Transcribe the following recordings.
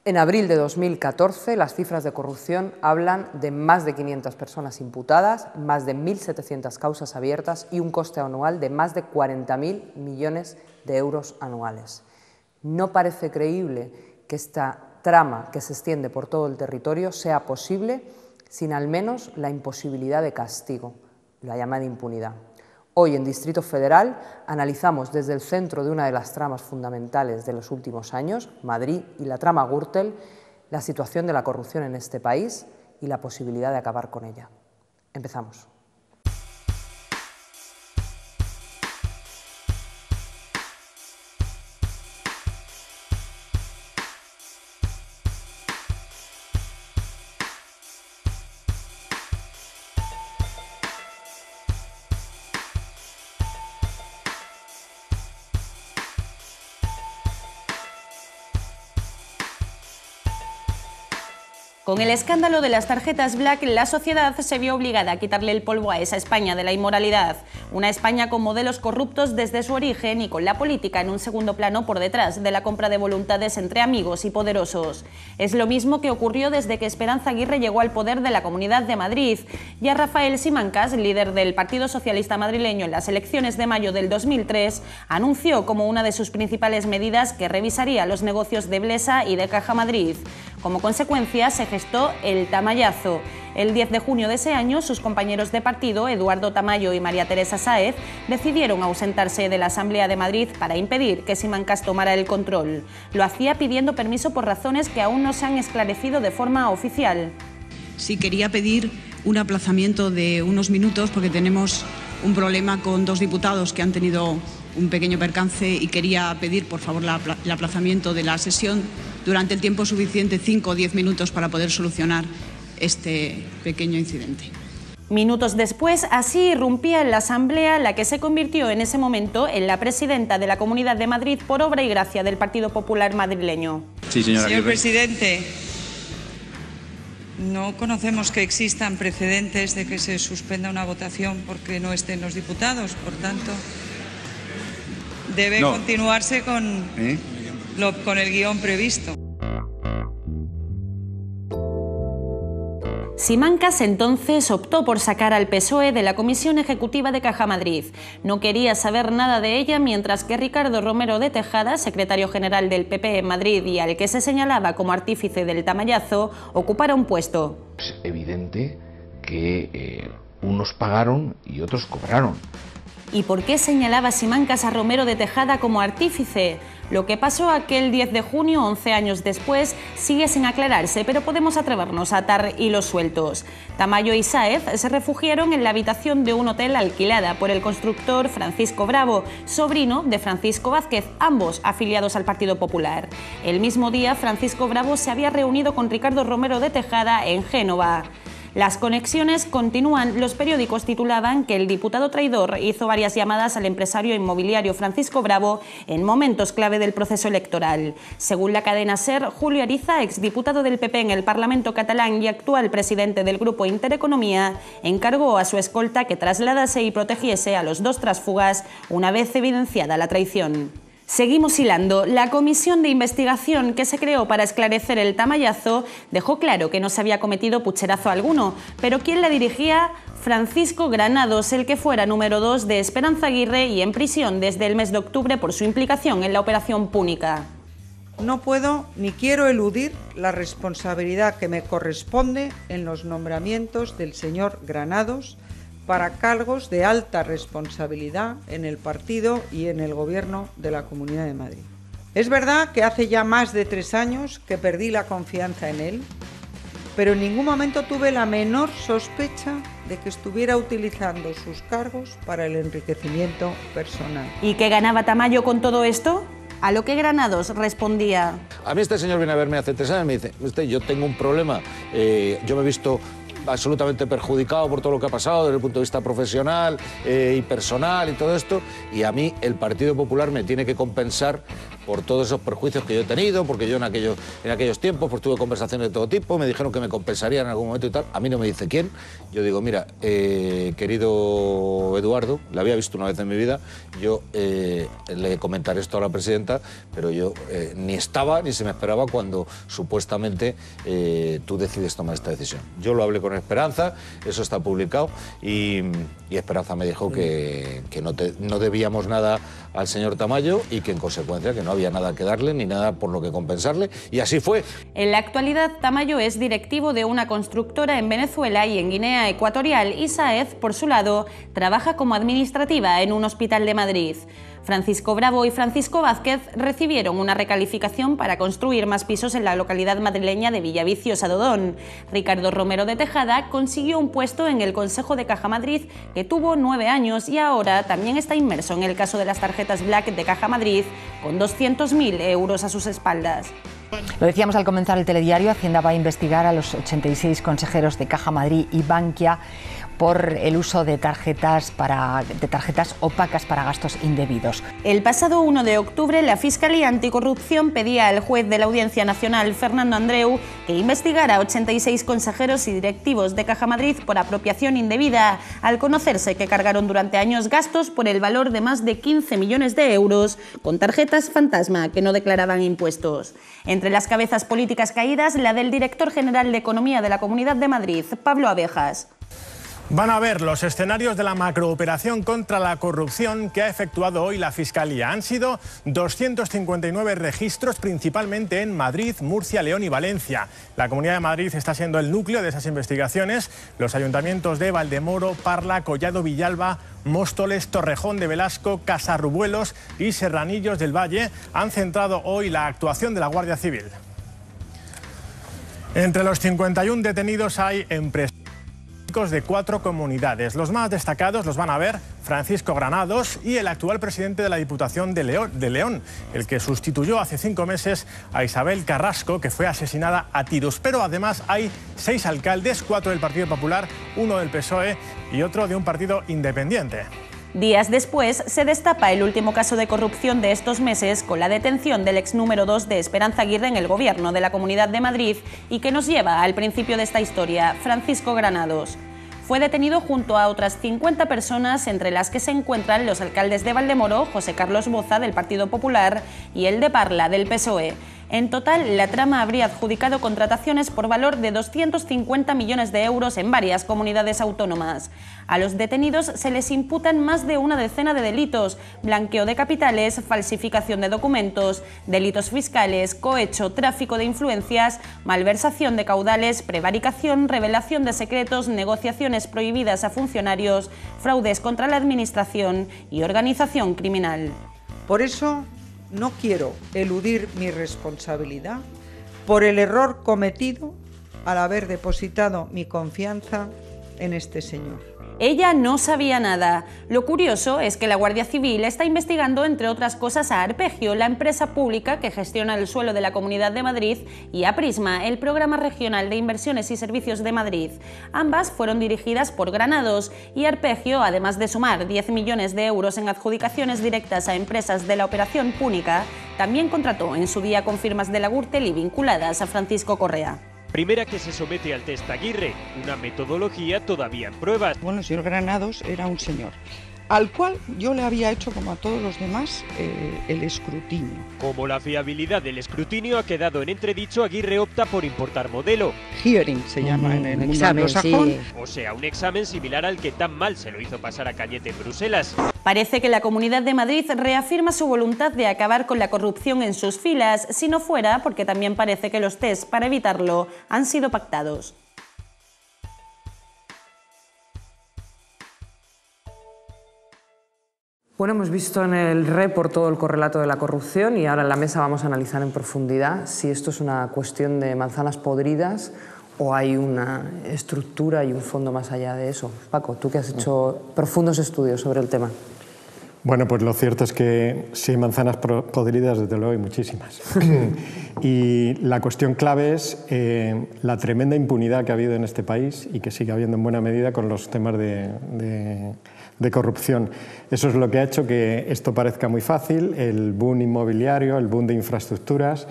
En abril de 2014, las cifras de corrupción hablan de más de 500 personas imputadas, más de 1.700 causas abiertas y un coste anual de más de 40.000 millones de euros anuales. No parece creíble que esta trama que se extiende por todo el territorio sea posible sin al menos la imposibilidad de castigo, la llamada impunidad. Hoy, en Distrito Federal, analizamos desde el centro de una de las tramas fundamentales de los últimos años, Madrid y la trama Gürtel, la situación de la corrupción en este país y la posibilidad de acabar con ella. Empezamos. Con el escándalo de las tarjetas Black, la sociedad se vio obligada a quitarle el polvo a esa España de la inmoralidad. Una España con modelos corruptos desde su origen y con la política en un segundo plano por detrás de la compra de voluntades entre amigos y poderosos. Es lo mismo que ocurrió desde que Esperanza Aguirre llegó al poder de la Comunidad de Madrid. Ya Rafael Simancas, líder del Partido Socialista madrileño en las elecciones de mayo del 2003, anunció como una de sus principales medidas que revisaría los negocios de Blesa y de Caja Madrid. Como consecuencia, se gestó el Tamayazo. El 10 de junio de ese año, sus compañeros de partido, Eduardo Tamayo y María Teresa Sáez, decidieron ausentarse de la Asamblea de Madrid para impedir que Simancas tomara el control. Lo hacía pidiendo permiso por razones que aún no se han esclarecido de forma oficial. Sí, quería pedir un aplazamiento de unos minutos porque tenemos un problema con dos diputados que han tenido un pequeño percance y quería pedir, por favor, el aplazamiento de la sesión durante el tiempo suficiente, 5 o 10 minutos, para poder solucionar este pequeño incidente. Minutos después, así irrumpía en la Asamblea la que se convirtió en ese momento en la presidenta de la Comunidad de Madrid por obra y gracia del Partido Popular madrileño. Sí, señora. Señor presidente, no conocemos que existan precedentes de que se suspenda una votación porque no estén los diputados, por tanto, debe continuarse con el guión previsto. Simancas entonces optó por sacar al PSOE de la Comisión Ejecutiva de Caja Madrid. No quería saber nada de ella, mientras que Ricardo Romero de Tejada, secretario general del PP en Madrid y al que se señalaba como artífice del Tamayazo, ocupara un puesto. Es evidente que unos pagaron y otros cobraron. ¿Y por qué señalaba Simancas a Romero de Tejada como artífice? Lo que pasó aquel 10 de junio, 11 años después, sigue sin aclararse, pero podemos atrevernos a atar hilos sueltos. Tamayo y Sáez se refugiaron en la habitación de un hotel alquilada por el constructor Francisco Bravo, sobrino de Francisco Vázquez, ambos afiliados al Partido Popular. El mismo día, Francisco Bravo se había reunido con Ricardo Romero de Tejada en Génova. Las conexiones continúan. Los periódicos titulaban que el diputado traidor hizo varias llamadas al empresario inmobiliario Francisco Bravo en momentos clave del proceso electoral. Según la cadena SER, Julio Ariza, exdiputado del PP en el Parlamento catalán y actual presidente del Grupo Intereconomía, encargó a su escolta que trasladase y protegiese a los dos tránsfugas una vez evidenciada la traición. Seguimos hilando. La comisión de investigación que se creó para esclarecer el Tamayazo dejó claro que no se había cometido pucherazo alguno, pero ¿quién la dirigía? Francisco Granados, el que fuera número 2 de Esperanza Aguirre y en prisión desde el mes de octubre por su implicación en la Operación Púnica. No puedo ni quiero eludir la responsabilidad que me corresponde en los nombramientos del señor Granados para cargos de alta responsabilidad en el partido y en el gobierno de la Comunidad de Madrid. Es verdad que hace ya más de 3 años que perdí la confianza en él, pero en ningún momento tuve la menor sospecha de que estuviera utilizando sus cargos para el enriquecimiento personal. ¿Y qué ganaba Tamayo con todo esto? A lo que Granados respondía: a mí este señor viene a verme hace 3 años y me dice: usted, yo tengo un problema, yo me he visto absolutamente perjudicado por todo lo que ha pasado desde el punto de vista profesional y personal y todo esto, y a mí el Partido Popular me tiene que compensar por todos esos perjuicios que yo he tenido, porque yo en aquellos tiempos pues tuve conversaciones de todo tipo, me dijeron que me compensarían en algún momento y tal. A mí no me dice quién. Yo digo, mira, querido Eduardo, le había visto una vez en mi vida, yo le comentaré esto a la presidenta, pero yo ni estaba ni se me esperaba cuando supuestamente tú decides tomar esta decisión. Yo lo hablé con Esperanza, eso está publicado, y Esperanza me dijo que no debíamos nada al señor Tamayo y que en consecuencia que no había nada que darle ni nada por lo que compensarle, y así fue. En la actualidad, Tamayo es directivo de una constructora en Venezuela y en Guinea Ecuatorial, y Sáez, por su lado, trabaja como administrativa en un hospital de Madrid. Francisco Bravo y Francisco Vázquez recibieron una recalificación para construir más pisos en la localidad madrileña de Villaviciosa-Dodón. Ricardo Romero de Tejada consiguió un puesto en el Consejo de Caja Madrid, que tuvo 9 años, y ahora también está inmerso en el caso de las tarjetas Black de Caja Madrid, con 200.000 euros a sus espaldas. Lo decíamos al comenzar el telediario, Hacienda va a investigar a los 86 consejeros de Caja Madrid y Bankia por el uso de tarjetas opacas para gastos indebidos. El pasado 1 de octubre, la Fiscalía Anticorrupción pedía al juez de la Audiencia Nacional, Fernando Andreu, que investigara a 86 consejeros y directivos de Caja Madrid por apropiación indebida, al conocerse que cargaron durante años gastos por el valor de más de 15 millones de euros con tarjetas fantasma que no declaraban impuestos. Entre las cabezas políticas caídas, la del director general de Economía de la Comunidad de Madrid, Pablo Abejas. Van a ver los escenarios de la macrooperación contra la corrupción que ha efectuado hoy la Fiscalía. Han sido 259 registros, principalmente en Madrid, Murcia, León y Valencia. La Comunidad de Madrid está siendo el núcleo de esas investigaciones. Los ayuntamientos de Valdemoro, Parla, Collado Villalba, Móstoles, Torrejón de Velasco, Casarrubuelos y Serranillos del Valle han centrado hoy la actuación de la Guardia Civil. Entre los 51 detenidos hay empresarios de 4 comunidades. Los más destacados los van a ver Francisco Granados y el actual presidente de la Diputación de León, el que sustituyó hace 5 meses a Isabel Carrasco, que fue asesinada a tiros. Pero además hay 6 alcaldes, 4 del Partido Popular, 1 del PSOE y otro de un partido independiente. Días después se destapa el último caso de corrupción de estos meses, con la detención del ex número 2 de Esperanza Aguirre en el gobierno de la Comunidad de Madrid, y que nos lleva al principio de esta historia, Francisco Granados. Fue detenido junto a otras 50 personas, entre las que se encuentran los alcaldes de Valdemoro, José Carlos Boza, del Partido Popular, y el de Parla, del PSOE. En total, la trama habría adjudicado contrataciones por valor de 250 millones de euros en varias comunidades autónomas. A los detenidos se les imputan más de una decena de delitos: blanqueo de capitales, falsificación de documentos, delitos fiscales, cohecho, tráfico de influencias, malversación de caudales, prevaricación, revelación de secretos, negociaciones prohibidas a funcionarios, fraudes contra la administración y organización criminal. Por eso no quiero eludir mi responsabilidad por el error cometido al haber depositado mi confianza en este señor. Ella no sabía nada. Lo curioso es que la Guardia Civil está investigando, entre otras cosas, a Arpegio, la empresa pública que gestiona el suelo de la Comunidad de Madrid, y a Prisma, el programa regional de inversiones y servicios de Madrid. Ambas fueron dirigidas por Granados, y Arpegio, además de sumar 10 millones de euros en adjudicaciones directas a empresas de la operación Púnica, también contrató en su día con firmas de la Gürtel y vinculadas a Francisco Correa. Primera que se somete al test Aguirre, una metodología todavía en pruebas. Bueno, el señor Granados era un señor al cual yo le había hecho, como a todos los demás, el escrutinio. Como la fiabilidad del escrutinio ha quedado en entredicho, Aguirre opta por importar modelo. Hearing se llama en el mundo anglosajón. Sí. O sea, un examen similar al que tan mal se lo hizo pasar a Cañete en Bruselas. Parece que la Comunidad de Madrid reafirma su voluntad de acabar con la corrupción en sus filas, si no fuera porque también parece que los test para evitarlo han sido pactados. Bueno, hemos visto en el report todo el correlato de la corrupción y ahora en la mesa vamos a analizar en profundidad si esto es una cuestión de manzanas podridas o hay una estructura y un fondo más allá de eso. Paco, tú que has hecho profundos estudios sobre el tema. Bueno, pues lo cierto es que si hay manzanas podridas, desde luego hay muchísimas. Y la cuestión clave es la tremenda impunidad que ha habido en este país y que sigue habiendo en buena medida con los temas de corrupción. Eso es lo que ha hecho que esto parezca muy fácil. El boom inmobiliario, el boom de infraestructuras,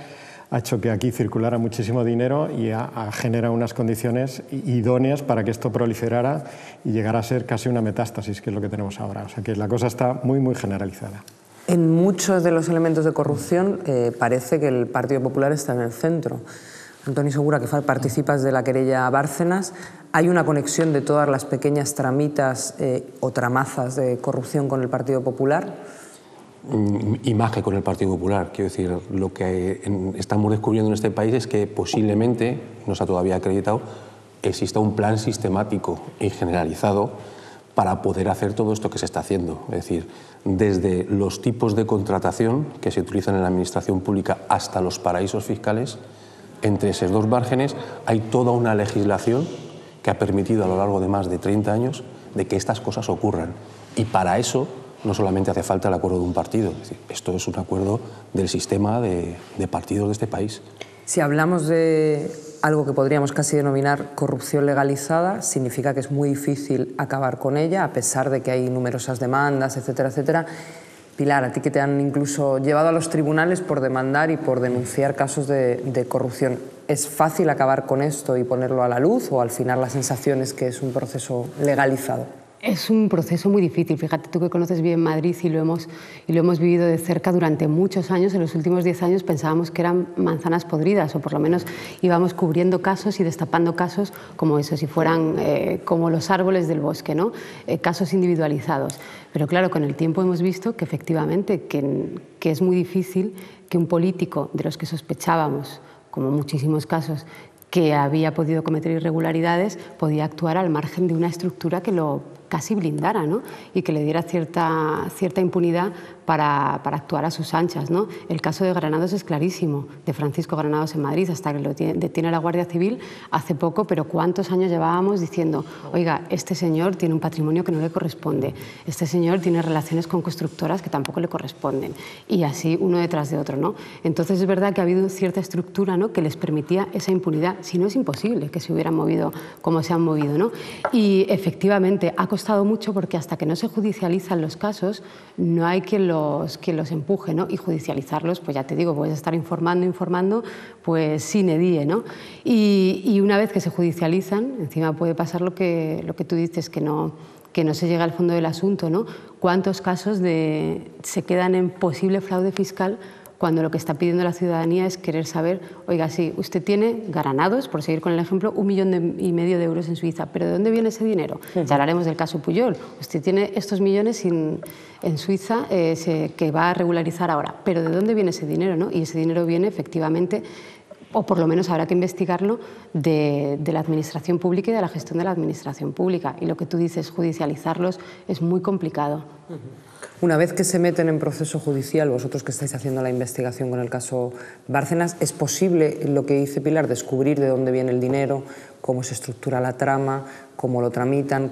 ha hecho que aquí circulara muchísimo dinero y ha generado unas condiciones idóneas para que esto proliferara y llegara a ser casi una metástasis, que es lo que tenemos ahora. O sea que la cosa está muy, muy generalizada. En muchos de los elementos de corrupción parece que el Partido Popular está en el centro. Antoni Segura, que participas de la querella Bárcenas, ¿hay una conexión de todas las pequeñas tramitas o tramazas de corrupción con el Partido Popular? Y más que con el Partido Popular. Quiero decir, lo que estamos descubriendo en este país es que posiblemente, no se ha todavía acreditado, exista un plan sistemático y generalizado para poder hacer todo esto que se está haciendo. Es decir, desde los tipos de contratación que se utilizan en la administración pública hasta los paraísos fiscales, entre esos dos márgenes hay toda una legislación que ha permitido a lo largo de más de 30 años de que estas cosas ocurran. Y para eso no solamente hace falta el acuerdo de un partido, es decir, esto es un acuerdo del sistema de partidos de este país. Si hablamos de algo que podríamos casi denominar corrupción legalizada, significa que es muy difícil acabar con ella, a pesar de que hay numerosas demandas, etcétera, etcétera. Pilar, a ti que te han incluso llevado a los tribunales por demandar y por denunciar casos de corrupción, ¿es fácil acabar con esto y ponerlo a la luz o al final la sensación es que es un proceso legalizado? Es un proceso muy difícil. Fíjate, tú que conoces bien Madrid y lo hemos vivido de cerca durante muchos años. En los últimos 10 años pensábamos que eran manzanas podridas, o por lo menos íbamos cubriendo casos y destapando casos como eso, si fueran como los árboles del bosque, ¿no? Casos individualizados. Pero claro, con el tiempo hemos visto que efectivamente que es muy difícil que un político de los que sospechábamos, como muchísimos casos, que había podido cometer irregularidades, podía actuar al margen de una estructura que lo casi blindara, ¿no? Y que le diera cierta impunidad para actuar a sus anchas, ¿no? El caso de Granados es clarísimo, de Francisco Granados en Madrid, hasta que lo detiene la Guardia Civil hace poco, pero ¿cuántos años llevábamos diciendo, oiga, este señor tiene un patrimonio que no le corresponde, este señor tiene relaciones con constructoras que tampoco le corresponden, y así uno detrás de otro, ¿no? Entonces es verdad que ha habido cierta estructura, ¿no?, que les permitía esa impunidad, si no es imposible que se hubieran movido como se han movido, ¿no? Y efectivamente ha costado mucho porque hasta que no se judicializan los casos no hay quien los empuje, ¿no? Y judicializarlos, pues ya te digo, puedes estar informando, pues sine die, ¿no? Y una vez que se judicializan, encima puede pasar lo que tú dices, que no se llega al fondo del asunto, ¿no? ¿Cuántos casos se quedan en posible fraude fiscal cuando lo que está pidiendo la ciudadanía es querer saber, oiga, sí, usted tiene Granados, por seguir con el ejemplo, 1,5 millones de euros en Suiza, pero ¿de dónde viene ese dinero? Ya hablaremos del caso Pujol. Usted tiene estos millones en Suiza que va a regularizar ahora, pero ¿de dónde viene ese dinero, no? Y ese dinero viene efectivamente, o por lo menos habrá que investigarlo, de la administración pública y de la gestión de la administración pública. Y lo que tú dices, judicializarlos, es muy complicado. Una vez que se meten en proceso judicial, vosotros que estáis haciendo la investigación con el caso Bárcenas, ¿es posible, lo que dice Pilar, descubrir de dónde viene el dinero, cómo se estructura la trama, cómo lo tramitan,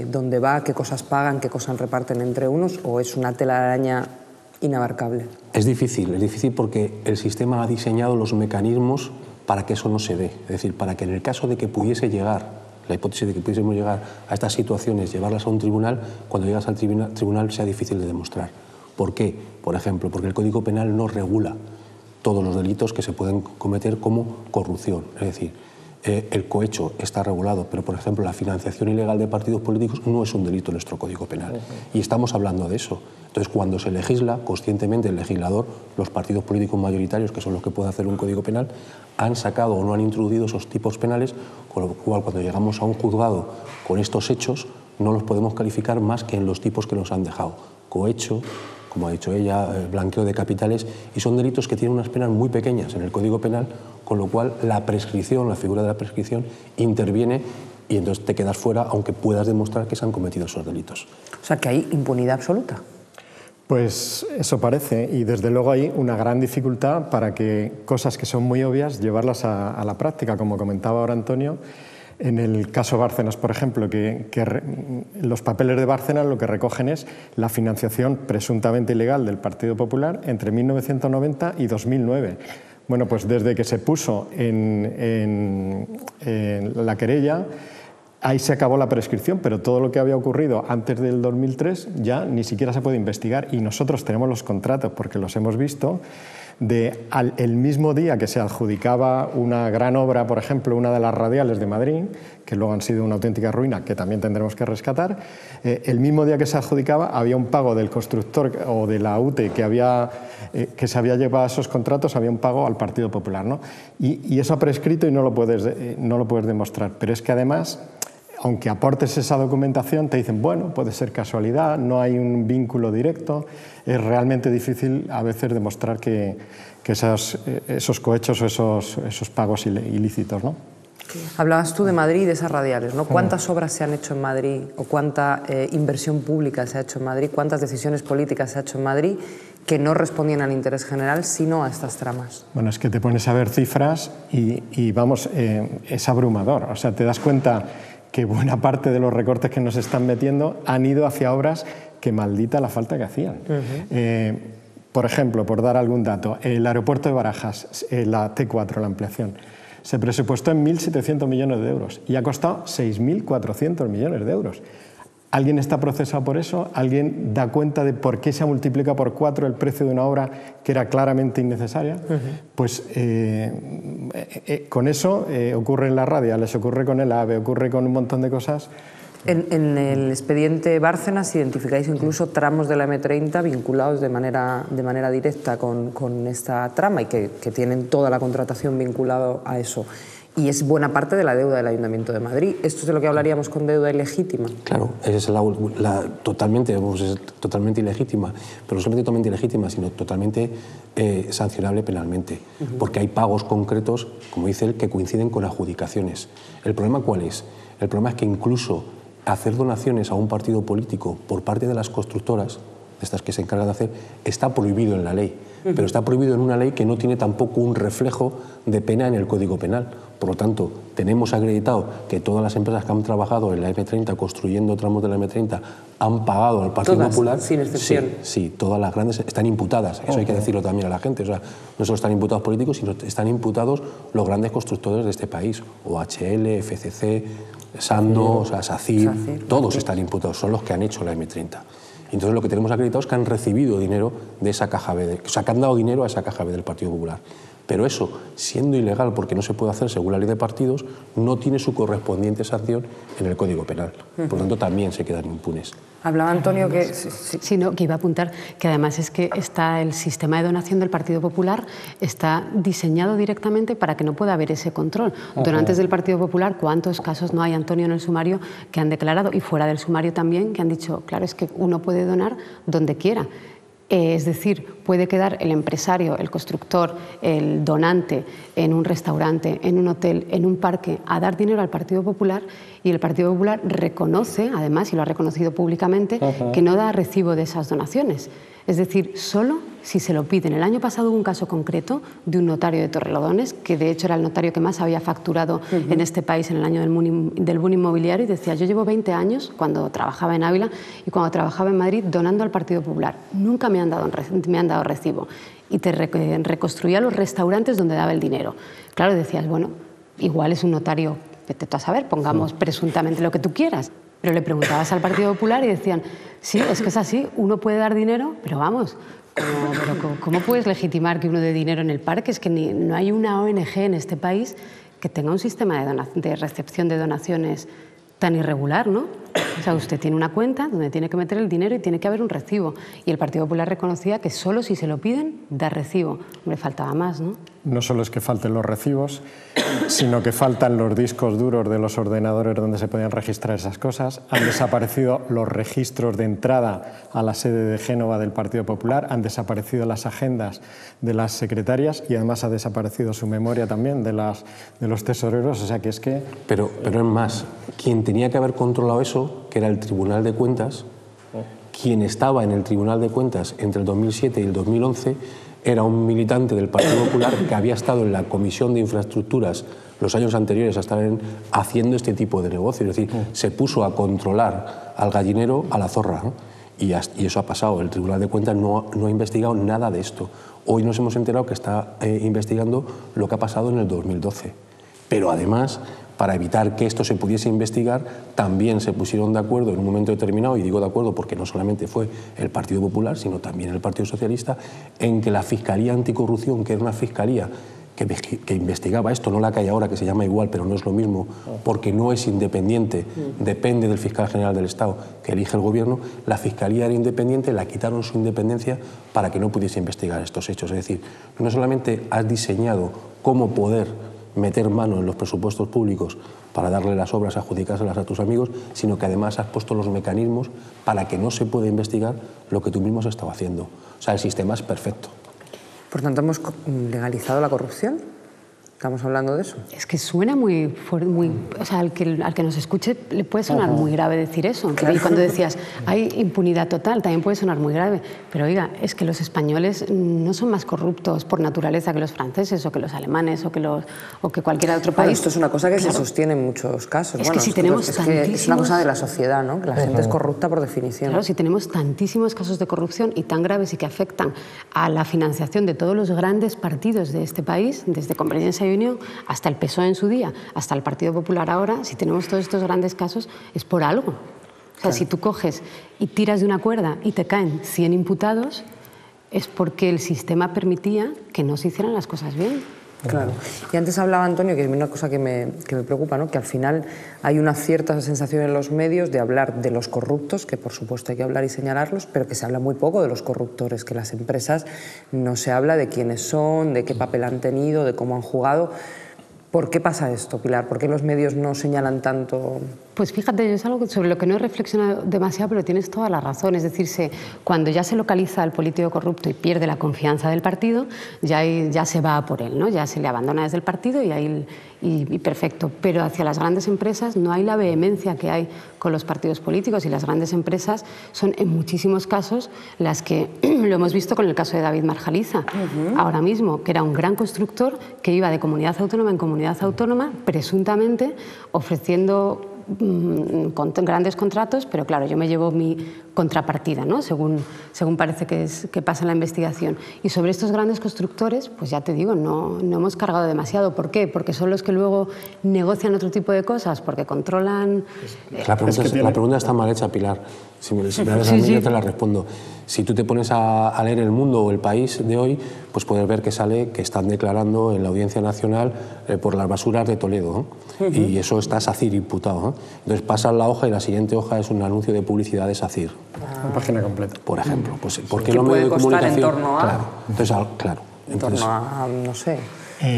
dónde va, qué cosas pagan, qué cosas reparten entre unos, o es una telaraña inabarcable? Es difícil porque el sistema ha diseñado los mecanismos para que eso no se dé. Es decir, para que en el caso de que pudiese llegar, la hipótesis de que pudiésemos llegar a estas situaciones, llevarlas a un tribunal, cuando llegas al tribunal sea difícil de demostrar. ¿Por qué? Por ejemplo, porque el Código Penal no regula todos los delitos que se pueden cometer como corrupción. Es decir, el cohecho está regulado, pero por ejemplo la financiación ilegal de partidos políticos no es un delito en nuestro Código Penal. Y estamos hablando de eso. Entonces, cuando se legisla, conscientemente el legislador, los partidos políticos mayoritarios, que son los que pueden hacer un Código Penal, han sacado o no han introducido esos tipos penales, con lo cual cuando llegamos a un juzgado con estos hechos, no los podemos calificar más que en los tipos que nos han dejado. Cohecho, como ha dicho ella, blanqueo de capitales, y son delitos que tienen unas penas muy pequeñas en el Código Penal, con lo cual la prescripción, la figura de la prescripción, interviene y entonces te quedas fuera, aunque puedas demostrar que se han cometido esos delitos. O sea, que hay impunidad absoluta. Pues eso parece, y desde luego hay una gran dificultad para que cosas que son muy obvias llevarlas a la práctica. Como comentaba ahora Antonio, En el caso Bárcenas, por ejemplo, que los papeles de Bárcenas lo que recogen es la financiación presuntamente ilegal del Partido Popular entre 1990 y 2009. Bueno, pues desde que se puso en la querella, ahí se acabó la prescripción, pero todo lo que había ocurrido antes del 2003 ya ni siquiera se puede investigar, y nosotros tenemos los contratos, porque los hemos visto, el mismo día que se adjudicaba una gran obra, por ejemplo, una de las radiales de Madrid, que luego han sido una auténtica ruina, que también tendremos que rescatar, el mismo día que se adjudicaba había un pago del constructor o de la UTE que se había llevado a esos contratos, había un pago al Partido Popular, ¿no? Y eso ha prescrito y no lo puedes demostrar. Pero es que además, aunque aportes esa documentación, te dicen, bueno, puede ser casualidad, no hay un vínculo directo. Es realmente difícil a veces demostrar que esos cohechos o esos pagos ilícitos, ¿no? Hablabas tú de Madrid y de esas radiales, ¿no? ¿Cuántas obras se han hecho en Madrid o cuánta inversión pública se ha hecho en Madrid, cuántas decisiones políticas se ha hecho en Madrid que no respondían al interés general, sino a estas tramas? Bueno, es que te pones a ver cifras y vamos, es abrumador. O sea, te das cuenta que buena parte de los recortes que nos están metiendo han ido hacia obras que maldita la falta que hacían. Por ejemplo, por dar algún dato, el aeropuerto de Barajas, la T4, la ampliación, se presupuestó en 1.700 millones de euros y ha costado 6.400 millones de euros. ¿Alguien está procesado por eso? ¿Alguien da cuenta de por qué se ha multiplicado por 4 el precio de una obra que era claramente innecesaria? Pues con eso ocurre en la radiales, ocurre con el AVE, ocurre con un montón de cosas. En el expediente Bárcenas identificáis incluso tramos de la M30 vinculados de manera directa con esta trama y que tienen toda la contratación vinculada a eso. Y es buena parte de la deuda del Ayuntamiento de Madrid. ¿Esto es de lo que hablaríamos con deuda ilegítima? Claro, es totalmente ilegítima, pero no solamente totalmente ilegítima, sino totalmente sancionable penalmente, porque hay pagos concretos, como dice él, que coinciden con adjudicaciones. ¿El problema cuál es? El problema es que incluso hacer donaciones a un partido político por parte de las constructoras, estas que se encargan de hacer, está prohibido en la ley, pero está prohibido en una ley que no tiene tampoco un reflejo de pena en el Código Penal. Por lo tanto, tenemos acreditado que todas las empresas que han trabajado en la M30, construyendo tramos de la M30, han pagado al Partido Popular. Sin excepción. Sí, todas las grandes están imputadas. Eso hay que decirlo también a la gente. O sea, no solo están imputados políticos, sino están imputados los grandes constructores de este país. OHL, FCC, Sando, o sea, SACIR, todos están imputados, son los que han hecho la M30. Entonces lo que tenemos acreditado es que han recibido dinero de esa caja B, o sea, que han dado dinero a esa caja B del Partido Popular. Pero eso, siendo ilegal porque no se puede hacer según la ley de partidos, no tiene su correspondiente sanción en el Código Penal. Por lo tanto, también se quedan impunes. Hablaba Antonio que... Sí, no, que iba a apuntar que además es que está el sistema de donación del Partido Popular está diseñado directamente para que no pueda haber ese control. Donantes del Partido Popular, ¿cuántos casos no hay, Antonio, en el sumario que han declarado, y fuera del sumario también, que han dicho, claro, es que uno puede donar donde quiera? Es decir, puede quedar el empresario, el constructor, el donante en un restaurante, en un hotel, en un parque, a dar dinero al Partido Popular, y el Partido Popular reconoce, además, y lo ha reconocido públicamente, que no da recibo de esas donaciones. Es decir, solo si se lo piden. El año pasado hubo un caso concreto de un notario de Torrelodones, que de hecho era el notario que más había facturado en este país en el año del boom inmobiliario, y decía, yo llevo 20 años, cuando trabajaba en Ávila y cuando trabajaba en Madrid, donando al Partido Popular. Nunca me han dado recibo. Y te reconstruía los restaurantes donde daba el dinero. Claro, decías, bueno, igual es un notario, vete tú a saber, pongamos presuntamente lo que tú quieras. Pero le preguntabas al Partido Popular y decían, sí, es que es así, uno puede dar dinero, pero vamos, ¿cómo puedes legitimar que uno dé dinero en el parque? Es que no hay una ONG en este país que tenga un sistema de recepción de donaciones tan irregular, ¿no? O sea, usted tiene una cuenta donde tiene que meter el dinero y tiene que haber un recibo. Y el Partido Popular reconocía que solo si se lo piden, da recibo. Me faltaba más, ¿no? No solo es que falten los recibos, sino que faltan los discos duros de los ordenadores donde se podían registrar esas cosas. Han desaparecido los registros de entrada a la sede de Génova del Partido Popular, han desaparecido las agendas de las secretarias y además ha desaparecido su memoria también de los tesoreros. O sea que es que... Pero es más, quien tenía que haber controlado eso, que era el Tribunal de Cuentas, quien estaba en el Tribunal de Cuentas entre el 2007 y el 2011, era un militante del Partido Popular que había estado en la Comisión de Infraestructuras los años anteriores a estar haciendo este tipo de negocio. Es decir, se puso a controlar al gallinero a la zorra, ¿no? Y eso ha pasado. El Tribunal de Cuentas no ha investigado nada de esto. Hoy nos hemos enterado que está investigando lo que ha pasado en el 2012. Pero además, para evitar que esto se pudiese investigar, también se pusieron de acuerdo en un momento determinado, y digo de acuerdo porque no solamente fue el Partido Popular, sino también el Partido Socialista, en que la Fiscalía Anticorrupción, que era una fiscalía que investigaba esto, no la que hay ahora, que se llama igual, pero no es lo mismo, porque no es independiente, depende del fiscal general del Estado que elige el gobierno, la Fiscalía era independiente, la quitaron su independencia para que no pudiese investigar estos hechos. Es decir, no solamente has diseñado cómo poder meter mano en los presupuestos públicos para darle las obras, adjudicárselas a tus amigos, sino que además has puesto los mecanismos para que no se pueda investigar lo que tú mismo has estado haciendo. O sea, el sistema es perfecto. Por tanto, ¿hemos legalizado la corrupción? ¿Estamos hablando de eso? Es que suena muy o sea, al que nos escuche le puede sonar muy grave decir eso. Claro. Y cuando decías, hay impunidad total, también puede sonar muy grave. Pero oiga, es que los españoles no son más corruptos por naturaleza que los franceses o que los alemanes o que cualquier otro país. Esto es una cosa que se sostiene en muchos casos. Es que si tenemos es una cosa de la sociedad, ¿no? Que la gente es corrupta por definición. Claro, si tenemos tantísimos casos de corrupción y tan graves y que afectan a la financiación de todos los grandes partidos de este país, desde Convergencia y Unión hasta el PSOE en su día, hasta el Partido Popular ahora, si tenemos todos estos grandes casos, es por algo. O sea, si tú coges y tiras de una cuerda y te caen 100 imputados, es porque el sistema permitía que no se hicieran las cosas bien. Claro. Y antes hablaba Antonio, que es una cosa que me preocupa, ¿no? Que al final hay una cierta sensación en los medios de hablar de los corruptos, que por supuesto hay que hablar y señalarlos, pero que se habla muy poco de los corruptores, que las empresas no se habla de quiénes son, de qué papel han tenido, de cómo han jugado. ¿Por qué pasa esto, Pilar? ¿Por qué los medios no señalan tanto? Pues fíjate, es algo sobre lo que no he reflexionado demasiado, pero tienes toda la razón. Es decir, cuando ya se localiza al político corrupto y pierde la confianza del partido, ya se va por él, ¿no? Ya se le abandona desde el partido y perfecto. Pero hacia las grandes empresas no hay la vehemencia que hay con los partidos políticos, y las grandes empresas son en muchísimos casos las que, lo hemos visto con el caso de David Marjaliza, ahora mismo, que era un gran constructor que iba de comunidad autónoma en comunidad autónoma, presuntamente ofreciendo grandes contratos, pero claro, yo me llevo mi contrapartida, ¿no? según parece que pasa en la investigación. Y sobre estos grandes constructores, pues ya te digo, no hemos cargado demasiado. ¿Por qué? Porque son los que luego negocian otro tipo de cosas, porque controlan... La pregunta está mal hecha, Pilar. Si me das a mí, yo te la respondo. Si tú te pones a leer El Mundo o El País de hoy, pues puedes ver que sale que están declarando en la Audiencia Nacional por las basuras de Toledo, ¿no? Y eso está SACIR imputado, ¿no? Entonces pasas la hoja y la siguiente hoja es un anuncio de publicidad de SACIR. Una página completa. Por ejemplo. Pues, ¿por qué ¿Qué los medios de comunicación? En torno a... Claro. Entonces, claro. En torno a, no sé,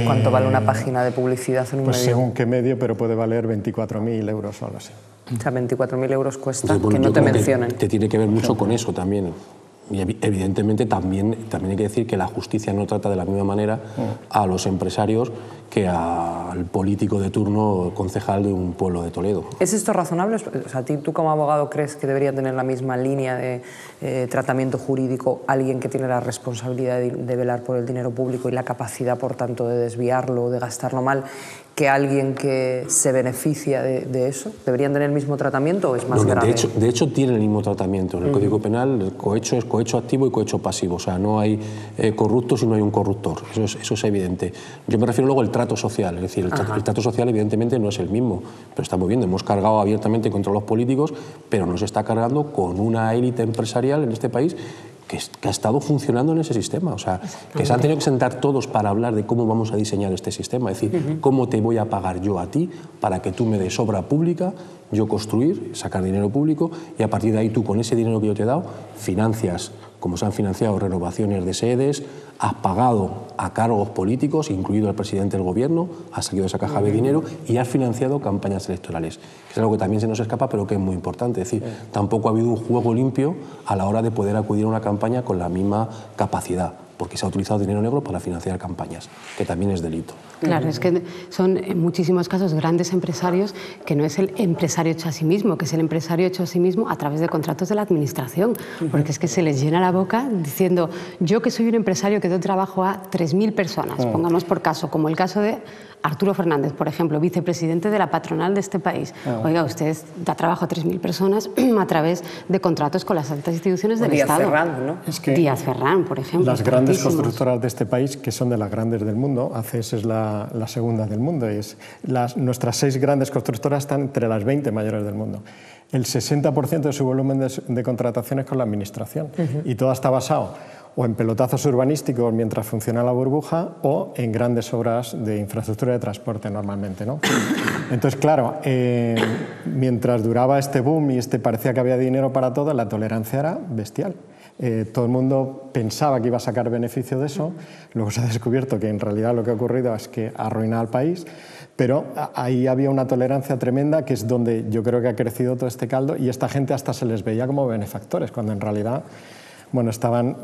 ¿cuánto vale una página de publicidad en un medio? Según qué medio, pero puede valer 24.000 euros o algo así. O sea, 24.000 euros cuesta Entonces, que no te mencionen. Te tiene que ver mucho con eso también. Y evidentemente también hay que decir que la justicia no trata de la misma manera a los empresarios que al político de turno concejal de un pueblo de Toledo. ¿Es esto razonable? O sea, ¿tú como abogado crees que debería tener la misma línea de tratamiento jurídico alguien que tiene la responsabilidad de velar por el dinero público y la capacidad, por tanto, de desviarlo o de gastarlo mal, que alguien que se beneficia de eso? ¿Deberían tener el mismo tratamiento o es más grave? De hecho, tienen el mismo tratamiento. En el Código Penal el cohecho es cohecho activo y cohecho pasivo. O sea, no hay corruptos y no hay un corruptor. Eso es evidente. Yo me refiero luego al trato social. Es decir, el trato social evidentemente no es el mismo, pero está muy bien. Hemos cargado abiertamente contra los políticos, pero nos está cargando con una élite empresarial en este país que ha estado funcionando en ese sistema. O sea, que se han tenido que sentar todos para hablar de cómo vamos a diseñar este sistema. Es decir, cómo te voy a pagar yo a ti para que tú me des obra pública, yo construir, sacar dinero público, y a partir de ahí tú, con ese dinero que yo te he dado, financias, como se han financiado renovaciones de sedes, has pagado a cargos políticos, incluido el presidente del gobierno, has salido de esa caja de dinero y has financiado campañas electorales. Que es algo que también se nos escapa, pero que es muy importante. Es decir, tampoco ha habido un juego limpio a la hora de poder acudir a una campaña con la misma capacidad. porque se ha utilizado dinero negro para financiar campañas, que también es delito. Claro, es que son en muchísimos casos grandes empresarios que no es el empresario hecho a sí mismo, que es el empresario hecho a sí mismo a través de contratos de la administración, porque es que se les llena la boca diciendo yo que soy un empresario que doy trabajo a 3.000 personas, pongamos por caso, como el caso de Arturo Fernández, por ejemplo, vicepresidente de la patronal de este país. Oiga, usted da trabajo a 3.000 personas a través de contratos con las altas instituciones del Estado. Díaz Ferrán, ¿no? Es que Díaz Ferrán, por ejemplo. Las grandes constructoras de este país, que son de las grandes del mundo, ACS es la segunda del mundo, nuestras 6 grandes constructoras están entre las 20 mayores del mundo. El 60% de su volumen de contrataciones con la administración, y todo está basado o en pelotazos urbanísticos mientras funciona la burbuja o en grandes obras de infraestructura de transporte normalmente, ¿no? Entonces, claro, mientras duraba este boom y parecía que había dinero para todo, la tolerancia era bestial. Todo el mundo pensaba que iba a sacar beneficio de eso, luego se ha descubierto que en realidad lo que ha ocurrido es que ha arruinado al país, pero ahí había una tolerancia tremenda, que es donde yo creo que ha crecido todo este caldo, y esta gente hasta se les veía como benefactores, cuando en realidad, bueno, estaban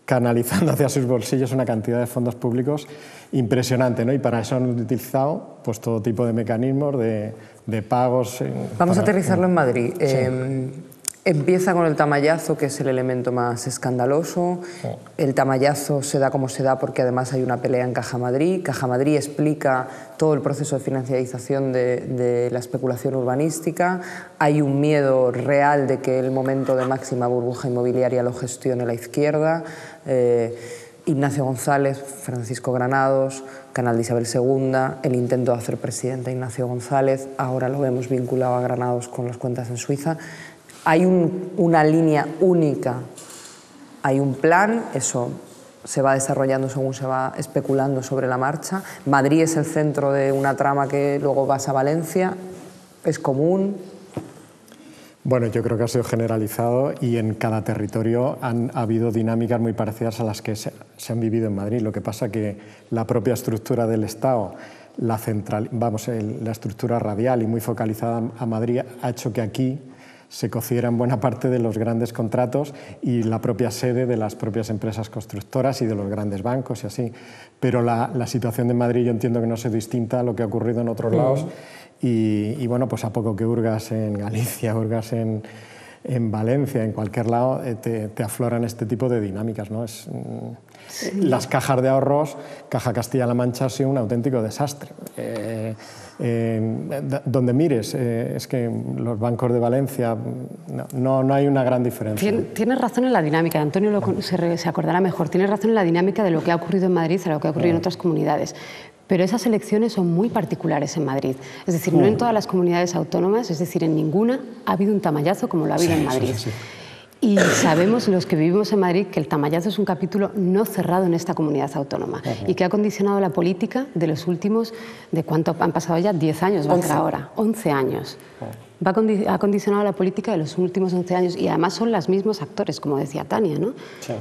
canalizando hacia sus bolsillos una cantidad de fondos públicos impresionante, ¿no? Y para eso han utilizado pues todo tipo de mecanismos de pagos. Vamos a aterrizarlo en Madrid. Sí. Empieza con el tamallazo, que es el elemento más escandaloso. El tamallazo se da como se da porque además hay una pelea en Caja Madrid. Caja Madrid explica todo el proceso de financiarización de la especulación urbanística. Hay un miedo real de que el momento de máxima burbuja inmobiliaria lo gestione la izquierda. Ignacio González, Francisco Granados, Canal de Isabel II, el intento de hacer presidente a Ignacio González, ahora lo vemos vinculado a Granados con las cuentas en Suiza. Hay una línea única, hay un plan, eso se va desarrollando según se va especulando sobre la marcha. Madrid es el centro de una trama que luego vas a Valencia, es común. Bueno, yo creo que ha sido generalizado y en cada territorio ha habido dinámicas muy parecidas a las que se han vivido en Madrid. Lo que pasa que la propia estructura del Estado, la estructura radial y muy focalizada a Madrid, ha hecho que aquí se cocieran buena parte de los grandes contratos y la propia sede de las propias empresas constructoras y de los grandes bancos y así. Pero la situación de Madrid yo entiendo que no es distinta a lo que ha ocurrido en otros lados y bueno, pues a poco que hurgas en Galicia, hurgas en Valencia, en cualquier lado, te afloran este tipo de dinámicas, ¿no? Las cajas de ahorros, Caja Castilla-La Mancha ha sido un auténtico desastre. Donde mires, es que los bancos de Valencia no hay una gran diferencia. Tienes razón en la dinámica, Antonio se acordará mejor, tienes razón en la dinámica de lo que ha ocurrido en Madrid a lo que ha ocurrido en otras comunidades. Pero esas elecciones son muy particulares en Madrid. Es decir, no en todas las comunidades autónomas, es decir, en ninguna ha habido un tamallazo como lo ha habido en Madrid. Sí. Y sabemos los que vivimos en Madrid que el tamallazo es un capítulo no cerrado en esta comunidad autónoma y que ha condicionado la política de los últimos, ¿de cuánto han pasado ya? 10 años, va a ser ahora, 11 años. Ha condicionado la política de los últimos 11 años y además son los mismos actores, como decía Tania, ¿no? Sí.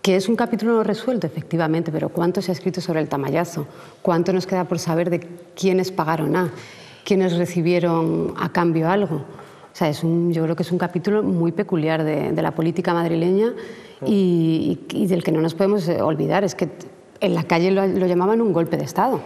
Que es un capítulo no resuelto, efectivamente, pero ¿cuánto se ha escrito sobre el tamallazo? ¿Cuánto nos queda por saber de quiénes pagaron quiénes recibieron a cambio algo? O sea, yo creo que es un capítulo muy peculiar de la política madrileña y del que no nos podemos olvidar. Es que en la calle lo llamaban un golpe de Estado.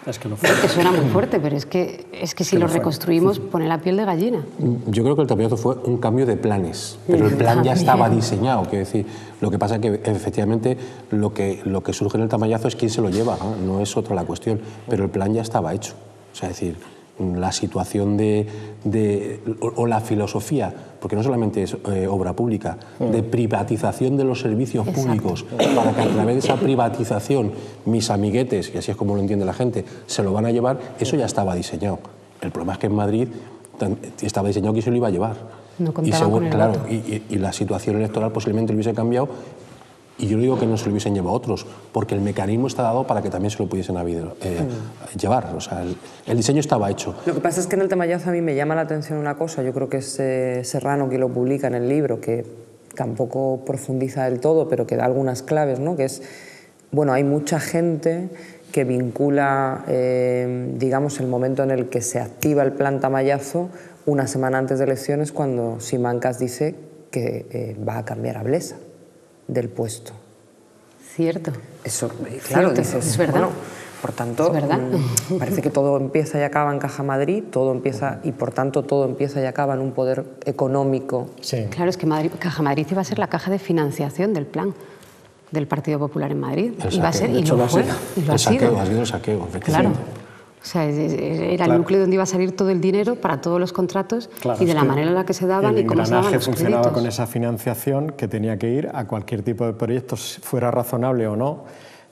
Es que lo fue. Que suena muy fuerte, pero es que si lo reconstruimos pone la piel de gallina. Yo creo que el tamallazo fue un cambio de planes, pero el plan ya estaba diseñado. Quiero decir, lo que pasa es que efectivamente lo que surge en el tamallazo es quién se lo lleva, no es otra la cuestión, pero el plan ya estaba hecho. O sea, es decir, la situación o la filosofía, porque no solamente es obra pública, de privatización de los servicios públicos, para que a través de esa privatización mis amiguetes, y así es como lo entiende la gente, se lo van a llevar, eso ya estaba diseñado. El problema es que en Madrid estaba diseñado que se lo iba a llevar. No contaban con el voto. Y la situación electoral posiblemente lo hubiese cambiado. Y yo digo que no se lo hubiesen llevado otros, porque el mecanismo está dado para que también se lo pudiesen llevar. O sea, el diseño estaba hecho. Lo que pasa es que en el tamallazo a mí me llama la atención una cosa, yo creo que es Serrano quien lo publica en el libro, que tampoco profundiza del todo, pero que da algunas claves, ¿no? Que es, bueno, hay mucha gente que vincula, digamos, el momento en el que se activa el plan tamallazo una semana antes de elecciones, cuando Simancas dice que va a cambiar a Blesa del puesto. Cierto. Eso, claro, Cierto, dices, es verdad. bueno, por tanto, parece que todo empieza y acaba en Caja Madrid, todo empieza y por tanto todo empieza y acaba en un poder económico. Sí. Claro, es que Caja Madrid iba a ser la caja de financiación del plan del Partido Popular en Madrid. Iba a ser, y lo fue, y lo ha sido. Ha sido el saqueo, Claro. efectivamente. O sea, era el núcleo donde iba a salir todo el dinero para todos los contratos y de la manera en la que se daban y cómo se daban los créditos. El engranaje funcionaba con esa financiación que tenía que ir a cualquier tipo de proyecto, fuera razonable o no,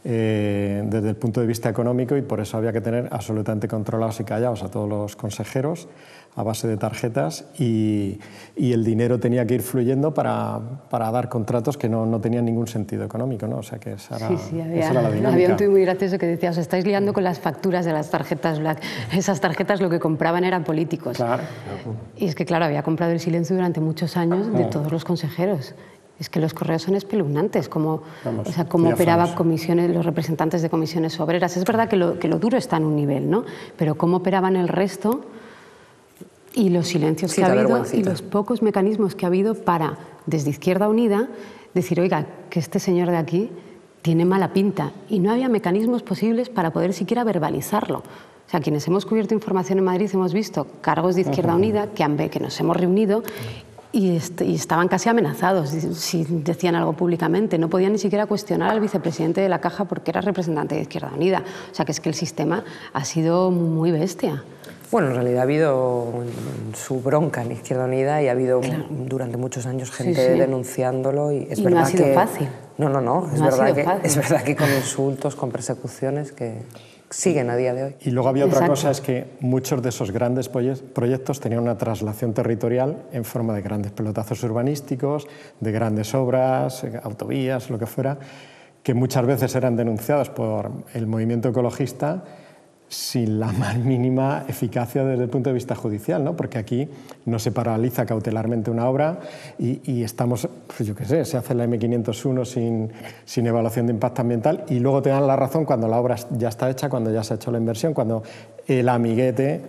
desde el punto de vista económico, y por eso había que tener absolutamente controlados y callados a todos los consejeros a base de tarjetas, y el dinero tenía que ir fluyendo para dar contratos que no tenían ningún sentido económico, ¿no? O sea que esa era, esa era la dinámica. Había un tuit muy gracioso que decía: os estáis liando con las facturas de las tarjetas Black. Esas tarjetas lo que compraban eran políticos. Claro. Y es que, claro, había comprado el silencio durante muchos años de todos los consejeros. Es que los correos son espeluznantes, cómo operaban los representantes de comisiones obreras. Es verdad que lo duro está en un nivel, ¿no? Pero cómo operaban el resto y los silencios que ha habido y los pocos mecanismos que ha habido para, desde Izquierda Unida, decir, oiga, que este señor de aquí tiene mala pinta. Y no había mecanismos posibles para poder siquiera verbalizarlo. O sea, quienes hemos cubierto información en Madrid hemos visto cargos de Izquierda Unida que nos hemos reunido y estaban casi amenazados si decían algo públicamente. No podían ni siquiera cuestionar al vicepresidente de la Caja porque era representante de Izquierda Unida. O sea, que es que el sistema ha sido muy bestia. Bueno, en realidad ha habido su bronca en Izquierda Unida y ha habido durante muchos años gente denunciándolo. Y es verdad no ha sido fácil. No, es verdad que con insultos, con persecuciones que siguen a día de hoy. Y luego había otra cosa, es que muchos de esos grandes proyectos tenían una traslación territorial en forma de grandes pelotazos urbanísticos, de grandes obras, autovías, lo que fuera, que muchas veces eran denunciados por el movimiento ecologista sin la más mínima eficacia desde el punto de vista judicial, ¿no? Porque aquí no se paraliza cautelarmente una obra y estamos, pues yo qué sé, se hace la M501 sin evaluación de impacto ambiental y luego te dan la razón cuando la obra ya está hecha, cuando ya se ha hecho la inversión, cuando el amiguete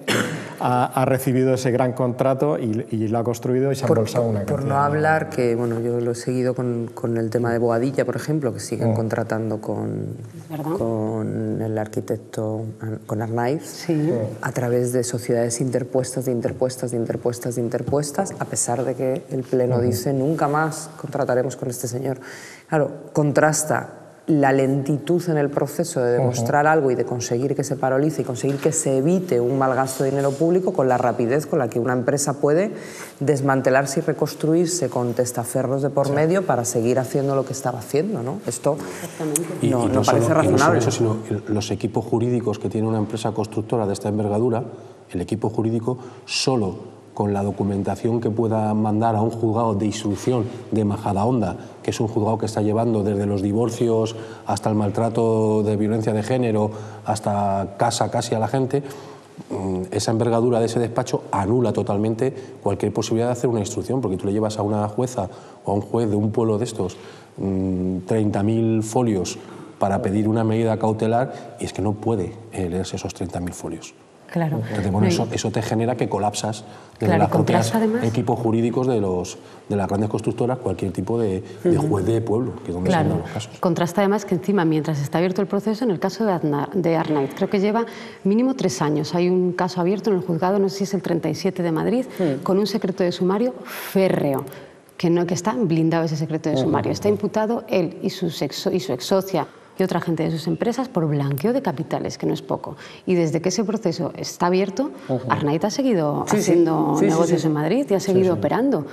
ha recibido ese gran contrato y lo ha construido y se ha embolsado una cantidad. Por no hablar que, bueno, yo lo he seguido con el tema de Boadilla, por ejemplo, que siguen contratando con el arquitecto, con Arnaiz, a través de sociedades interpuestas, a pesar de que el Pleno dice nunca más contrataremos con este señor. Claro, contrasta la lentitud en el proceso de demostrar algo y de conseguir que se paralice y conseguir que se evite un mal gasto de dinero público con la rapidez con la que una empresa puede desmantelarse y reconstruirse con testaferros de por medio para seguir haciendo lo que estaba haciendo, ¿no? Esto no parece razonable. Y no solo eso, sino los equipos jurídicos que tiene una empresa constructora de esta envergadura, el equipo jurídico solo con la documentación que pueda mandar a un juzgado de instrucción de Majadahonda, que es un juzgado que está llevando desde los divorcios hasta el maltrato de violencia de género, hasta casa casi a la gente, esa envergadura de ese despacho anula totalmente cualquier posibilidad de hacer una instrucción, porque tú le llevas a una jueza o a un juez de un pueblo de estos 30.000 folios para pedir una medida cautelar y es que no puede leerse esos 30.000 folios. Claro. Entonces, bueno, eso te genera que colapsas desde los propios equipos jurídicos de las grandes constructoras cualquier tipo de juez de pueblo, que es donde se dan los casos. Contrasta además que encima, mientras está abierto el proceso, en el caso de Arnaiz, creo que lleva mínimo 3 años. Hay un caso abierto en el juzgado, no sé si es el 37 de Madrid, con un secreto de sumario férreo. Que está blindado ese secreto de sumario. Está imputado él y su exsocia y otra gente de sus empresas por blanqueo de capitales, que no es poco. Y desde que ese proceso está abierto, Arnaiz ha seguido haciendo negocios en Madrid y ha seguido operando.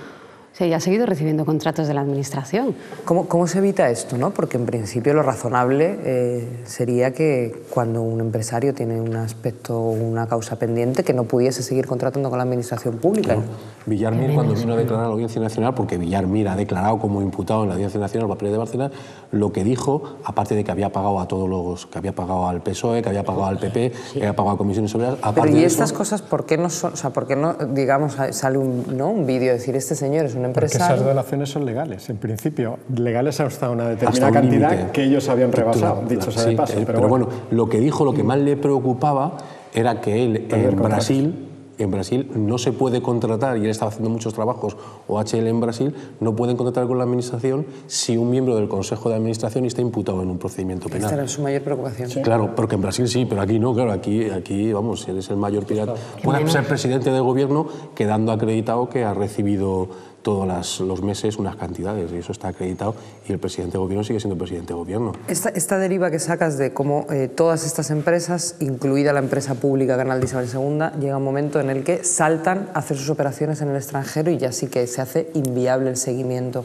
O sea, y ha seguido recibiendo contratos de la Administración. ¿Cómo se evita esto, no? Porque en principio lo razonable sería que cuando un empresario tiene un aspecto o una causa pendiente, que no pudiese seguir contratando con la Administración pública. No. Villar Mir, cuando vino a declarar a la Audiencia Nacional, porque Villar Mir ha declarado como imputado en la Audiencia Nacional los papeles de Barcelona, lo que dijo, aparte de que había pagado a todos los, que había pagado al PSOE, que había pagado al PP, que había pagado a comisiones obreras, aparte Pero ¿y de estas eso, cosas por qué no son, o sea, por qué no, digamos, sale un vídeo de decir este señor es un empresario? Porque esas donaciones son legales, en principio, legales hasta una determinada cantidad límite que ellos habían rebasado, dicho sea de paso. Pero bueno, lo que dijo, lo que más le preocupaba era que él en Brasil que en Brasil no se puede contratar, y él estaba haciendo muchos trabajos, OHL en Brasil, no pueden contratar con la administración si un miembro del Consejo de Administración está imputado en un procedimiento penal. Esta era su mayor preocupación. Sí. Claro, porque en Brasil sí, pero aquí no, claro, aquí vamos, si eres el mayor pirata, puedes ser presidente de gobierno quedando acreditado que ha recibido todos los meses unas cantidades, y eso está acreditado, y el presidente de gobierno sigue siendo presidente de gobierno. Esta deriva que sacas de cómo todas estas empresas, incluida la empresa pública Canal de Isabel II, llega un momento en el que saltan a hacer sus operaciones en el extranjero y ya sí que se hace inviable el seguimiento.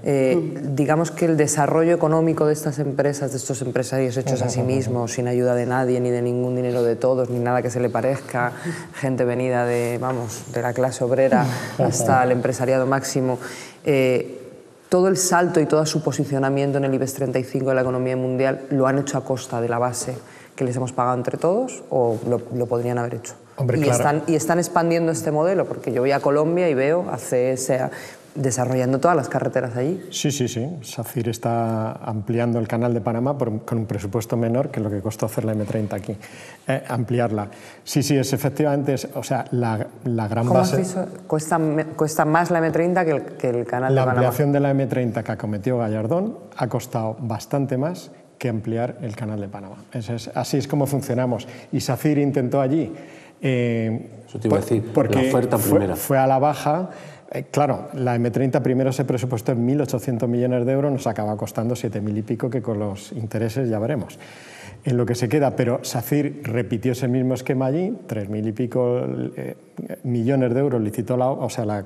Digamos que el desarrollo económico de estas empresas, de estos empresarios hechos a sí mismos, sin ayuda de nadie, ni de ningún dinero de todos, ni nada que se le parezca, gente venida de la clase obrera hasta el empresariado máximo, todo el salto y todo su posicionamiento en el IBEX 35 de la economía mundial lo han hecho a costa de la base que les hemos pagado entre todos, o lo podrían haber hecho. Hombre, y, claro. están expandiendo este modelo, porque yo voy a Colombia y veo a CS desarrollando todas las carreteras allí. Sí. SACIR está ampliando el canal de Panamá con un presupuesto menor que lo que costó hacer la M30 aquí. Ampliarla. Sí, es efectivamente, o sea, la gran ¿Cómo base... has dicho? Cuesta más la M30 que el canal de Panamá. La ampliación de la M30 que acometió Gallardón ha costado bastante más que ampliar el canal de Panamá. Así es como funcionamos. Y SACIR intentó allí... Eso te iba a decir, porque la oferta primera. Fue a la baja. Claro, la M30 primero se presupuestó en 1.800 millones de euros, nos acaba costando 7.000 y pico, que con los intereses ya veremos en lo que se queda, pero SACIR repitió ese mismo esquema allí, 3.000 y pico millones de euros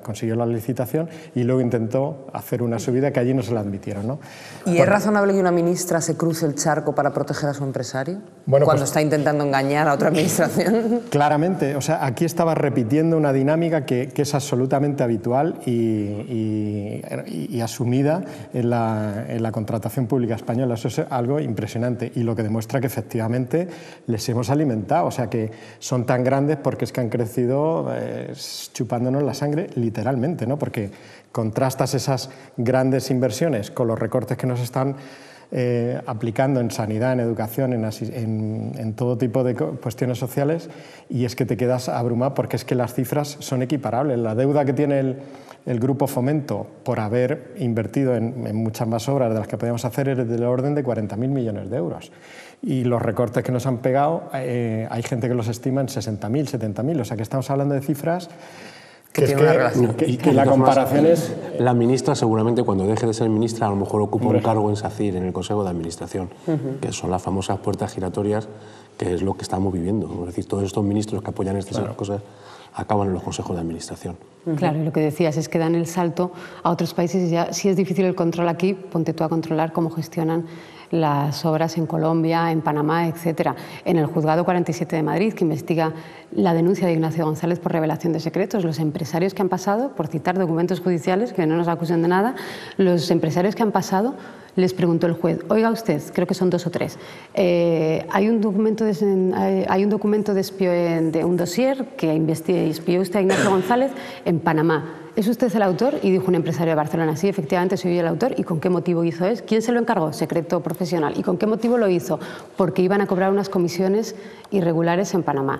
consiguió la licitación, y luego intentó hacer una subida que allí no se la admitieron, ¿no? ¿Y es razonable que una ministra se cruce el charco para proteger a su empresario? Bueno, cuando está intentando engañar a otra administración. Claramente, o sea, aquí estaba repitiendo una dinámica que es absolutamente habitual y asumida en la contratación pública española. Eso es algo impresionante, y lo que demuestra que efectivamente les hemos alimentado, o sea, que son tan grandes porque es que han crecido chupándonos la sangre, literalmente, ¿no? Porque contrastas esas grandes inversiones con los recortes que nos están aplicando en sanidad, en educación, en todo tipo de cuestiones sociales, y es que te quedas abrumado porque es que las cifras son equiparables. La deuda que tiene el Grupo Fomento por haber invertido en muchas más obras de las que podíamos hacer es del orden de 40.000 millones de euros. Y los recortes que nos han pegado, hay gente que los estima en 60.000, 70.000, o sea que estamos hablando de cifras que tiene una relación. Y la comparación es... La ministra seguramente cuando deje de ser ministra a lo mejor ocupa un cargo en SACIR, en el Consejo de Administración, que son las famosas puertas giratorias, que es lo que estamos viviendo. Es decir, todos estos ministros que apoyan estas cosas acaban en los consejos de administración. Claro, y lo que decías es que dan el salto a otros países, y ya si es difícil el control aquí, ponte tú a controlar cómo gestionan las obras en Colombia, en Panamá, etcétera. En el Juzgado 47 de Madrid, que investiga la denuncia de Ignacio González por revelación de secretos, los empresarios que han pasado, por citar documentos judiciales, que no nos acusen de nada, los empresarios que han pasado, les preguntó el juez, oiga usted, creo que son 2 o 3, hay un documento de un dossier que espió usted a Ignacio González en Panamá. ¿Es usted el autor? Y dijo un empresario de Barcelona, sí, efectivamente soy yo el autor. ¿Y con qué motivo hizo eso? ¿Quién se lo encargó? Secreto profesional. ¿Y con qué motivo lo hizo? Porque iban a cobrar unas comisiones irregulares en Panamá.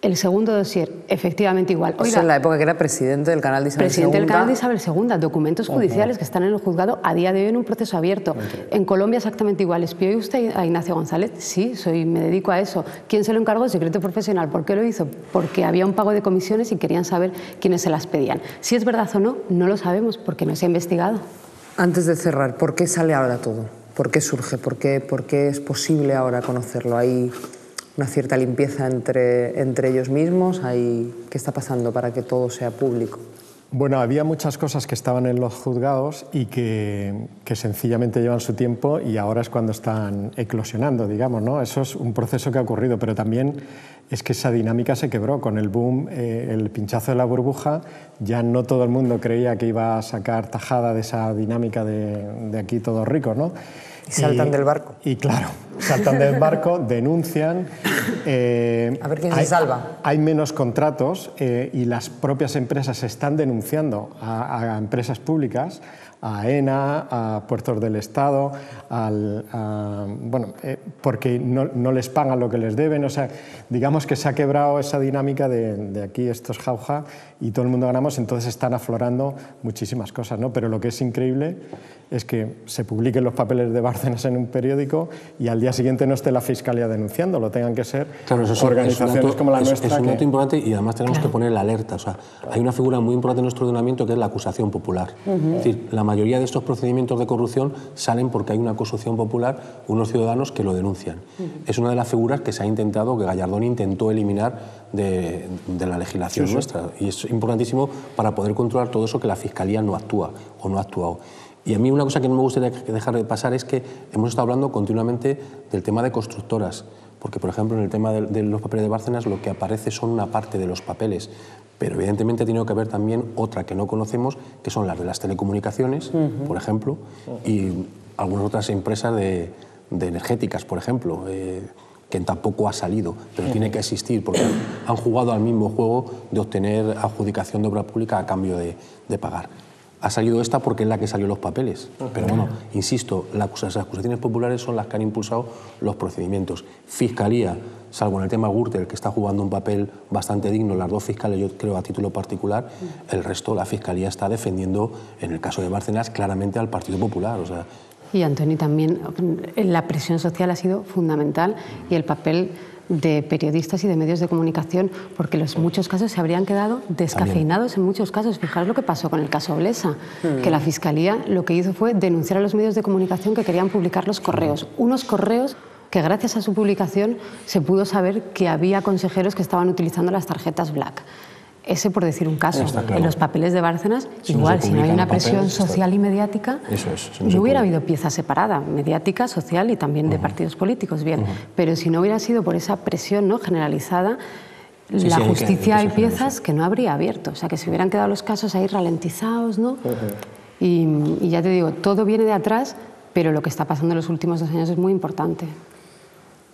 El segundo dossier, efectivamente igual. Oiga, eso en la época que era presidente del canal de Isabel II. Presidente del canal de Isabel II, documentos judiciales que están en el juzgado a día de hoy en un proceso abierto. En Colombia exactamente igual. ¿Espió usted a Ignacio González? Sí, me dedico a eso. ¿Quién se lo encargó? Secreto profesional. ¿Por qué lo hizo? Porque había un pago de comisiones y querían saber quiénes se las pedían. Si es verdad o no, no lo sabemos porque no se ha investigado. Antes de cerrar, ¿por qué sale ahora todo? ¿Por qué surge? ¿Por qué es posible ahora conocerlo? ¿Hay una cierta limpieza entre ellos mismos? ¿Qué está pasando para que todo sea público? Bueno, había muchas cosas que estaban en los juzgados y que sencillamente llevan su tiempo, y ahora es cuando están eclosionando, digamos, ¿no? Eso es un proceso que ha ocurrido, pero también es que esa dinámica se quebró con el boom, el pinchazo de la burbuja. Ya no todo el mundo creía que iba a sacar tajada de esa dinámica de aquí todos ricos, ¿no? Y saltan del barco. Y claro, saltan del barco, denuncian. A ver quién se salva. Hay menos contratos y las propias empresas están denunciando a empresas públicas. a AENA, a Puertos del Estado, porque no les pagan lo que les deben. O sea, digamos que se ha quebrado esa dinámica de aquí esto es jauja y todo el mundo ganamos, entonces están aflorando muchísimas cosas, ¿no? Pero lo que es increíble es que se publiquen los papeles de Bárcenas en un periódico y al día siguiente no esté la Fiscalía denunciando, lo tengan que ser organizaciones como la nuestra. Es un dato importante y además tenemos que poner la alerta. O sea, hay una figura muy importante en nuestro ordenamiento que es la acusación popular. Es decir, la mayoría de estos procedimientos de corrupción salen porque hay una acusación popular, unos ciudadanos que lo denuncian. Es una de las figuras que se ha intentado, que Gallardón intentó eliminar de la legislación nuestra. Y es importantísimo para poder controlar todo eso que la Fiscalía no actúa o no ha actuado. Y a mí una cosa que no me gustaría dejar de pasar es que hemos estado hablando continuamente del tema de constructoras, porque por ejemplo en el tema de los papeles de Bárcenas lo que aparece son una parte de los papeles, pero evidentemente ha tenido que haber también otra que no conocemos, que son las de las telecomunicaciones, por ejemplo, y algunas otras empresas de energéticas, por ejemplo, que tampoco ha salido, pero tiene que existir, porque han jugado al mismo juego de obtener adjudicación de obra pública a cambio de pagar. Ha salido esta porque es la que salió en los papeles, pero bueno, insisto, las acusaciones populares son las que han impulsado los procedimientos. Fiscalía, salvo en el tema Gürtel, que está jugando un papel bastante digno, las dos fiscales, yo creo a título particular, el resto, la Fiscalía está defendiendo, en el caso de Bárcenas, claramente al Partido Popular. O sea, y Antoni, también la presión social ha sido fundamental y el papel de periodistas y de medios de comunicación, porque en muchos casos se habrían quedado descafeinados en muchos casos. Fijaros lo que pasó con el caso Blesa, que la Fiscalía lo que hizo fue denunciar a los medios de comunicación que querían publicar los correos. Unos correos que gracias a su publicación se pudo saber que había consejeros que estaban utilizando las tarjetas Black. Ese por decir un caso. Claro. En los papeles de Bárcenas, igual, si no hay una presión social y mediática, no hubiera habido pieza separada, mediática, social y también de partidos políticos, bien. Pero si no hubiera sido por esa presión, ¿no?, generalizada, la justicia hay piezas que no habría abierto. O sea, que se hubieran quedado los casos ahí ralentizados, ¿no? Y ya te digo, todo viene de atrás, pero lo que está pasando en los últimos 2 años es muy importante.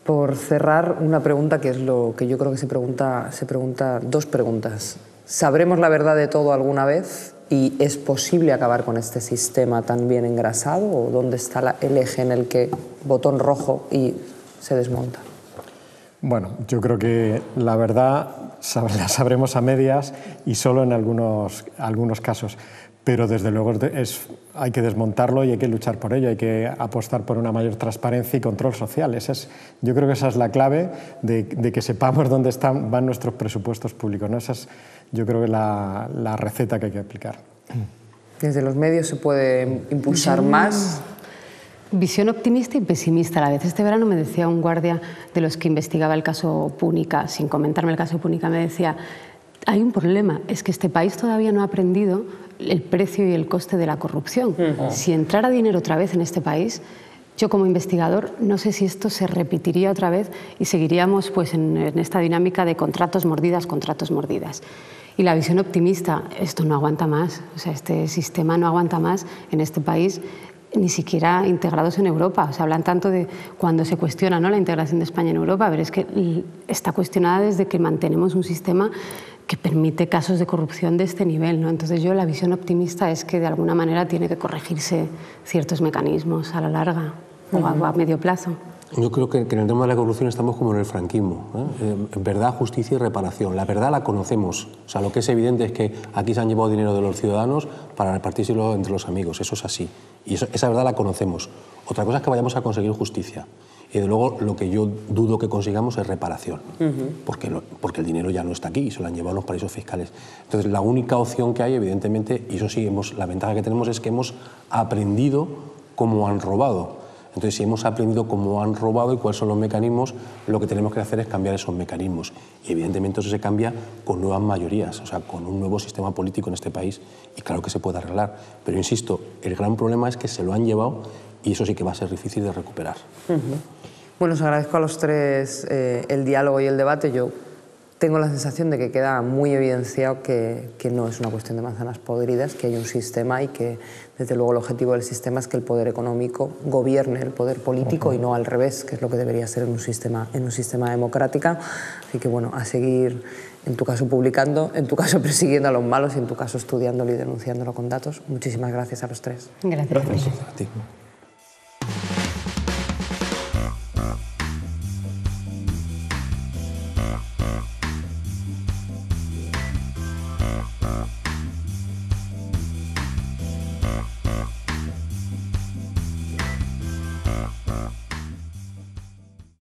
Por cerrar, una pregunta que es lo que yo creo que se pregunta 2 preguntas. ¿Sabremos la verdad de todo alguna vez? ¿Y es posible acabar con este sistema tan bien engrasado? ¿O dónde está el eje en el que botón rojo y se desmonta? Bueno, yo creo que la verdad la sabremos a medias y solo en algunos casos. Pero desde luego hay que desmontarlo y hay que luchar por ello, hay que apostar por una mayor transparencia y control social. Yo creo que esa es la clave de que sepamos dónde van nuestros presupuestos públicos, ¿no? Esa es, yo creo que la receta que hay que aplicar. Desde los medios se puede impulsar más. Visión optimista y pesimista a la vez. Este verano me decía un guardia de los que investigaba el caso Púnica, sin comentarme el caso Púnica, me decía: hay un problema, es que este país todavía no ha aprendido el precio y el coste de la corrupción. Si entrara dinero otra vez en este país, yo como investigador no sé si esto se repetiría otra vez y seguiríamos pues en esta dinámica de contratos mordidas. Y la visión optimista, esto no aguanta más, o sea, este sistema no aguanta más en este país, ni siquiera integrados en Europa. O sea, hablan tanto de cuando se cuestiona, ¿no?, la integración de España en Europa, pero es que está cuestionada desde que mantenemos un sistema que permite casos de corrupción de este nivel, ¿no? Entonces yo la visión optimista es que de alguna manera tiene que corregirse ciertos mecanismos a la larga o a medio plazo. Yo creo que en el tema de la corrupción estamos como en el franquismo, verdad, justicia y reparación. La verdad la conocemos, o sea, lo que es evidente es que aquí se han llevado dinero de los ciudadanos para repartírselo entre los amigos, eso es así, y esa verdad la conocemos. Otra cosa es que vayamos a conseguir justicia. Y de luego lo que yo dudo que consigamos es reparación, porque el dinero ya no está aquí y se lo han llevado los paraísos fiscales. Entonces la única opción que hay, evidentemente, y eso sí, la ventaja que tenemos es que hemos aprendido cómo han robado. Entonces, si hemos aprendido cómo han robado y cuáles son los mecanismos, lo que tenemos que hacer es cambiar esos mecanismos. Y evidentemente eso se cambia con nuevas mayorías, o sea, con un nuevo sistema político en este país. Y claro que se puede arreglar. Pero insisto, el gran problema es que se lo han llevado y eso sí que va a ser difícil de recuperar. Bueno, os agradezco a los 3 el diálogo y el debate. Yo tengo la sensación de que queda muy evidenciado que no es una cuestión de manzanas podridas, que hay un sistema y que, desde luego, el objetivo del sistema es que el poder económico gobierne el poder político y no al revés, que es lo que debería ser en un sistema democrático. Así que, bueno, a seguir en tu caso publicando, en tu caso persiguiendo a los malos y en tu caso estudiándolo y denunciándolo con datos. Muchísimas gracias a los tres. Gracias. A ti.